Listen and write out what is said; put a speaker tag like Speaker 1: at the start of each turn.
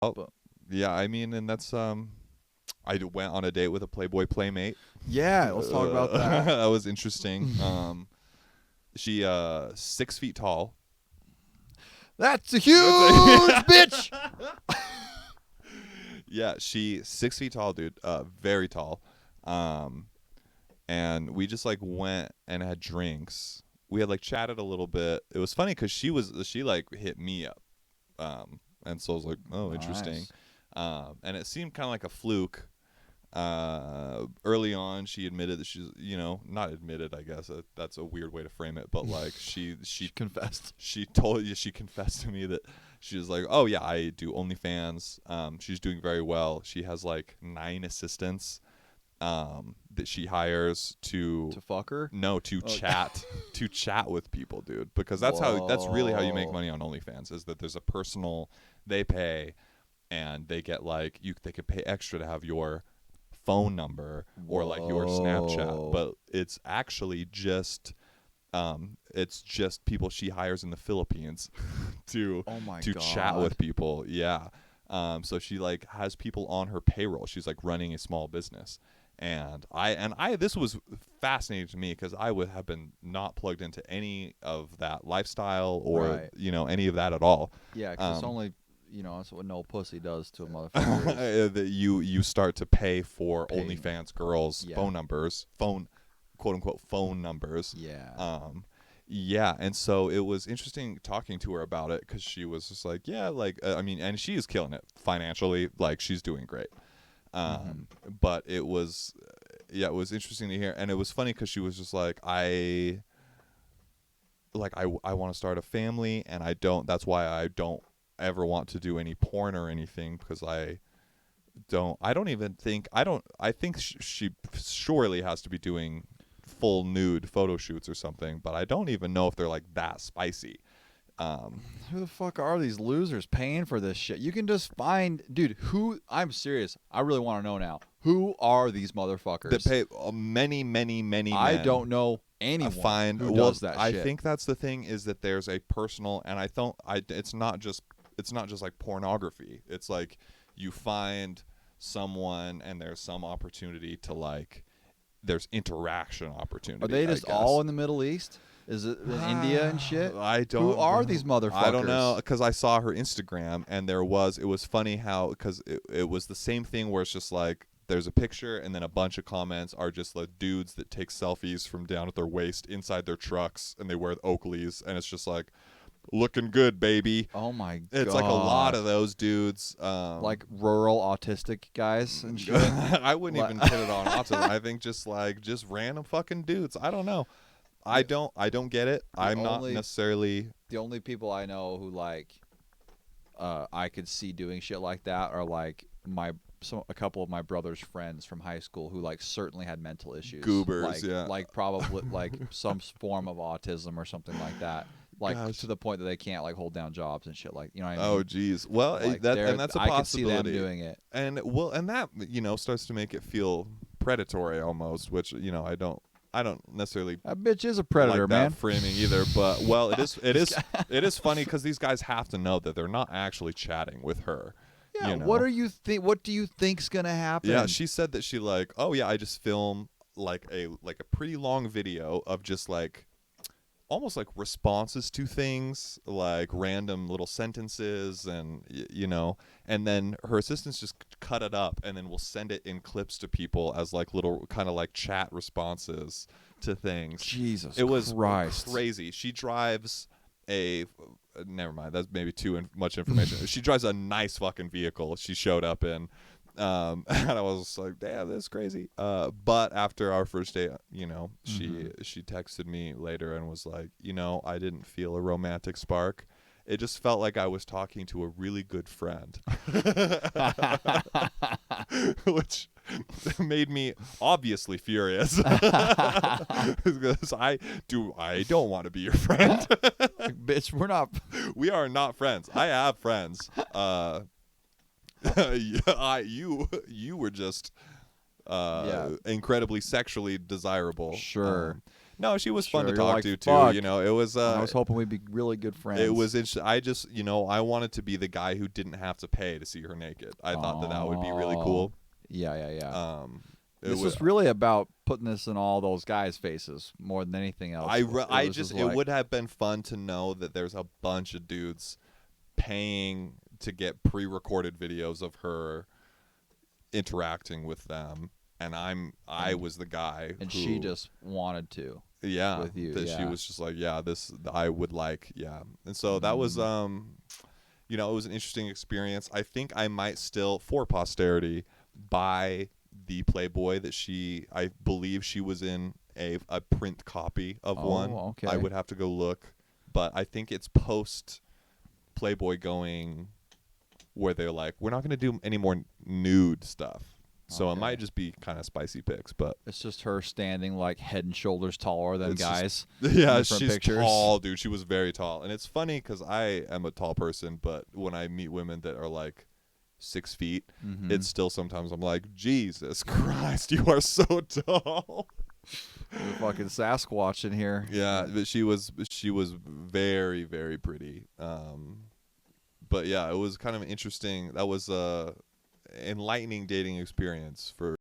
Speaker 1: Oh,
Speaker 2: But
Speaker 1: yeah. I mean, and that's went on a date with a Playboy Playmate.
Speaker 2: yeah, let's talk about that.
Speaker 1: That was interesting. She 6 feet tall.
Speaker 2: That's a huge
Speaker 1: That's
Speaker 2: bitch.
Speaker 1: Yeah, she 6 feet tall, dude. Very tall. Um, and we just like went and had drinks. We had like chatted a little bit. It was funny because she like hit me up. And so I was like, oh, interesting.
Speaker 2: Nice.
Speaker 1: And it seemed kind of like a fluke. Early on, she admitted that she's, not admitted, I guess that's a weird way to frame it, but like she
Speaker 2: Confessed.
Speaker 1: she confessed to me that she was like, oh yeah, I do OnlyFans. She's doing very well. She has like 9 assistants that she hires to
Speaker 2: fuck her.
Speaker 1: no to
Speaker 2: Oh.
Speaker 1: chat to chat with people, dude, because that's really how you make money on OnlyFans, is that there's a personal, they pay, and they get like they could pay extra to have your phone number or like your Snapchat, but it's actually just it's just people she hires in the Philippines to
Speaker 2: Oh my
Speaker 1: to
Speaker 2: god.
Speaker 1: chat with people. Yeah. So she like has people on her payroll. She's like running a small business. And I this was fascinating to me because I would have been not plugged into any of that lifestyle or
Speaker 2: Right.
Speaker 1: any of that at all.
Speaker 2: Yeah, because it's only, that's what no pussy does to a motherfucker.
Speaker 1: That you start to pay for
Speaker 2: Pay.
Speaker 1: OnlyFans girls'
Speaker 2: Yeah.
Speaker 1: phone numbers, quote unquote phone numbers.
Speaker 2: Yeah.
Speaker 1: Yeah, and so it was interesting talking to her about it because she was just like, yeah, like I mean, and she is killing it financially, like she's doing great. But it was, it was interesting to hear, and it was funny because she was just like, I want to start a family, and I don't. That's why I don't ever want to do any porn or anything because I don't even think I think she surely has to be doing full nude photo shoots or something, but I don't even know if they're like that spicy.
Speaker 2: Who the fuck are these losers paying for this shit? You can just find, dude. I'm serious. I really want to know now. Who are these motherfuckers?
Speaker 1: That pay many men.
Speaker 2: I don't know anyone who does that
Speaker 1: I
Speaker 2: shit.
Speaker 1: think that's the thing, is that there's a personal, and it's not just like pornography. It's like you find someone and there's some opportunity to like, there's interaction opportunity.
Speaker 2: Are they
Speaker 1: I
Speaker 2: just
Speaker 1: guess.
Speaker 2: all in the Middle East? Is it in India and shit?
Speaker 1: I don't.
Speaker 2: Who are
Speaker 1: know.
Speaker 2: these motherfuckers?
Speaker 1: I don't know, because I saw her Instagram, and it was funny how, because it was the same thing where it's just like there's a picture and then a bunch of comments are just like dudes that take selfies from down at their waist inside their trucks, and they wear Oakleys, and it's just like, looking good, baby.
Speaker 2: Oh my god!
Speaker 1: It's like a lot of those dudes,
Speaker 2: like rural autistic guys and shit.
Speaker 1: I wouldn't even put it on autism. I think just random fucking dudes. I don't know. I don't get it. I'm not necessarily.
Speaker 2: The only people I know who like I could see doing shit like that are like a couple of my brother's friends from high school who like certainly had mental issues.
Speaker 1: Goobers,
Speaker 2: like,
Speaker 1: yeah.
Speaker 2: Like probably like some form of autism or something like that. Like
Speaker 1: Gosh.
Speaker 2: to the point that they can't like hold down jobs and shit, like, you know what I mean?
Speaker 1: Oh geez. Well,
Speaker 2: Like,
Speaker 1: that's a possibility.
Speaker 2: I could see them doing it.
Speaker 1: And that starts to make it feel predatory almost, which I don't necessarily
Speaker 2: That bitch is a predator,
Speaker 1: like
Speaker 2: man.
Speaker 1: that framing either. But it is funny because these guys have to know that they're not actually chatting with her.
Speaker 2: Yeah. What do you think's gonna happen?
Speaker 1: Yeah, she said that she like, oh yeah, I just film like a pretty long video of just like almost like responses to things, like random little sentences, and and then her assistants just cut it up and then we'll send it in clips to people as like little kind of like chat responses to things.
Speaker 2: Jesus,
Speaker 1: it was
Speaker 2: Christ.
Speaker 1: crazy. She drives a never mind, that's maybe too much information. She drives a nice fucking vehicle she showed up in. And I was like, damn, that's crazy. But after our first date, she texted me later and was like, I didn't feel a romantic spark. It just felt like I was talking to a really good friend. Which made me obviously furious. Because I don't want to be your friend.
Speaker 2: Bitch,
Speaker 1: we are not friends. I have friends. You were just incredibly sexually desirable.
Speaker 2: Sure.
Speaker 1: No, she was fun
Speaker 2: Sure,
Speaker 1: to
Speaker 2: you're
Speaker 1: talk
Speaker 2: like,
Speaker 1: to too.
Speaker 2: "Fuck,
Speaker 1: You know, it was
Speaker 2: I was hoping we'd be really good friends.
Speaker 1: it was interesting. I just, you know, I wanted to be the guy who didn't have to pay to see her naked. I thought that would be really cool.
Speaker 2: Yeah, yeah, yeah.
Speaker 1: It
Speaker 2: This
Speaker 1: was
Speaker 2: was really about putting this in all those guys' faces more than anything else.
Speaker 1: I just it would have been fun to know that there's a bunch of dudes paying to get pre-recorded videos of her interacting with them, and I was the guy
Speaker 2: and
Speaker 1: who,
Speaker 2: she just wanted to.
Speaker 1: yeah,
Speaker 2: with you,
Speaker 1: that she
Speaker 2: yeah.
Speaker 1: was just like, yeah, this I would like, yeah. And so that was you know, it was an interesting experience. I think I might still, for posterity, buy the Playboy that I believe she was in a print copy of one.
Speaker 2: Okay.
Speaker 1: I would have to go look, but I think it's post Playboy going where they're like, we're not going to do any more nude stuff. So it
Speaker 2: Okay.
Speaker 1: might just be kind of spicy pics, but
Speaker 2: It's just her standing like head and shoulders taller than
Speaker 1: it's
Speaker 2: guys.
Speaker 1: yeah,
Speaker 2: different
Speaker 1: she's
Speaker 2: pictures.
Speaker 1: tall, dude. She was very tall, and it's funny because I am a tall person, but when I meet women that are like 6 feet,
Speaker 2: Mhm.
Speaker 1: it's still sometimes I'm like, Jesus Christ, you are so tall.
Speaker 2: There's a fucking Sasquatch in here.
Speaker 1: Yeah, but she was very, very pretty. But yeah, it was kind of interesting. That was a enlightening dating experience for